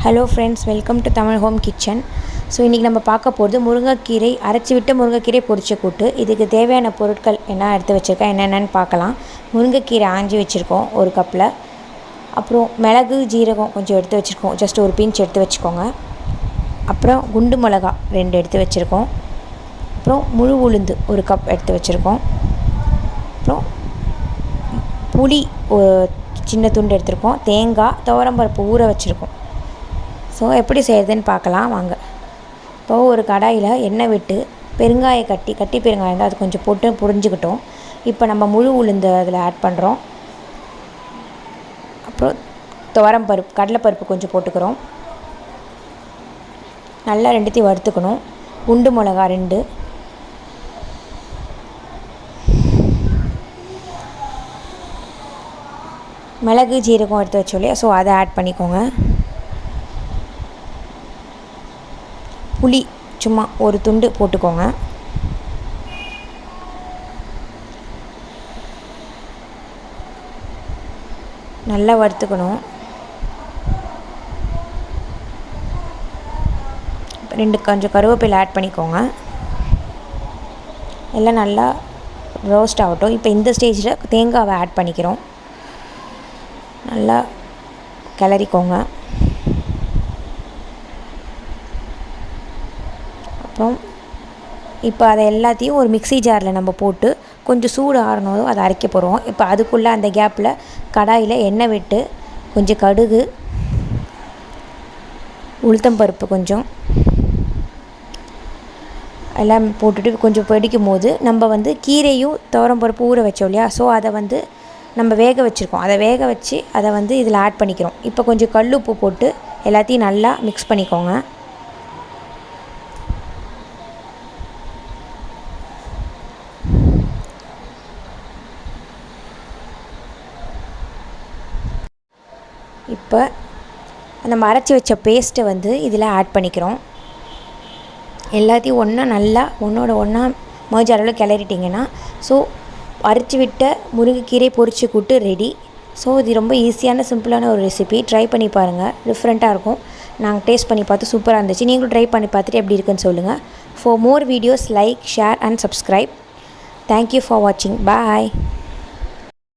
Hello friends, welcome to Tamil home kitchen. So இன்றைக்கி நம்ம பார்க்க போகிறது முருங்கைக்கீரை அரைச்சி விட்டு முருங்கைக்கீரை பொரிச்ச கூட்டு. இதுக்கு தேவையான பொருட்கள் என்ன எடுத்து வச்சுருக்கேன், என்னென்னு பார்க்கலாம். முருங்கைக்கீரை ஆஞ்சி வச்சுருக்கோம் ஒரு கப்பில். அப்புறம் மிளகு ஜீரகம் கொஞ்சம் எடுத்து வச்சுருக்கோம், ஜஸ்ட் ஒரு பிஞ்ச் எடுத்து வச்சுக்கோங்க. அப்புறம் குண்டு மிளகா 2 எடுத்து வச்சுருக்கோம். அப்புறம் முழு உளுந்து ஒரு கப் எடுத்து வச்சுருக்கோம். அப்புறம் புளி ஒரு சின்ன துண்டு எடுத்துருக்கோம். தேங்காய், துவரம்பருப்பு ஊற வச்சுருக்கோம். ஸோ எப்படி செய்கிறதுன்னு பார்க்கலாம் வாங்க. இப்போது ஒரு கடாயில் எண்ணெய் விட்டு பெருங்காயம் கட்டி பெருங்காயம் தான் அது கொஞ்சம் போட்டு புரிஞ்சுக்கிட்டோம். இப்போ நம்ம முழு உளுந்து அதில் ஆட் பண்ணுறோம். அப்புறம் துவரம்பருப்பு, கடலைப்பருப்பு கொஞ்சம் போட்டுக்கிறோம். நல்லா ரெண்டுத்தையும் வறுத்துக்கணும். குண்டு மிளகா 2, மிளகு ஜீரகம் எடுத்து வச்சோம் இல்லையா, ஸோ அதை ஆட் பண்ணிக்கோங்க. புளி சும்மா ஒரு துண்டு போட்டுக்கோங்க. நல்லா வறுத்துக்கணும். 2 கொஞ்சம் கருவேப்பிலை ஆட் பண்ணிக்கோங்க. எல்லாம் நல்லா ரோஸ்ட் ஆகட்டும். இப்போ இந்த ஸ்டேஜில் தேங்காவை ஆட் பண்ணிக்கிறோம். நல்லா கிளறிக்கோங்க. அப்புறம் இப்போ அதை எல்லாத்தையும் ஒரு மிக்ஸி ஜாரில் நம்ம போட்டு கொஞ்சம் சூடு ஆறணும், அதை அரைக்க போகிறோம். இப்போ அதுக்குள்ளே அந்த கேப்பில் கடாயில் எண்ணெய் விட்டு கொஞ்சம் கடுகு, உளுத்தம்பருப்பு கொஞ்சம் எல்லாம் போட்டுட்டு கொஞ்சம் பொடிக்கும் போது நம்ம கீரையும் துவரம்பருப்பு ஊற வச்சோம் இல்லையா, ஸோ அதை நம்ம வேக வச்சுருக்கோம். அதை வேக வச்சு அதை இதில் ஆட் பண்ணிக்கிறோம். இப்போ கொஞ்சம் கல் உப்பு போட்டு எல்லாத்தையும் நல்லா மிக்ஸ் பண்ணிக்கோங்க. இப்போ நம்ம அரைச்சி வச்ச பேஸ்ட்டை இதில் ஆட் பண்ணிக்கிறோம். எல்லாத்தையும் நல்லா ஒன்றோட ஒன்றா மர்ஜ் அளவில் கிளறிட்டிங்கன்னா ஸோ அரைச்சி விட்ட முருங்கைக்கீரை பொரிச்சு கூட்டு ரெடி. ஸோ இது ரொம்ப ஈஸியான சிம்பிளான ஒரு ரெசிபி. ட்ரை பண்ணி பாருங்கள், டிஃப்ரெண்ட்டாக இருக்கும். நாங்கள் டேஸ்ட் பண்ணி பார்த்து சூப்பராக இருந்துச்சு. நீங்களும் ட்ரை பண்ணி பார்த்துட்டு எப்படி இருக்குன்னு சொல்லுங்கள். For more videos like, share and subscribe. Thank you for வாட்சிங். பாய்.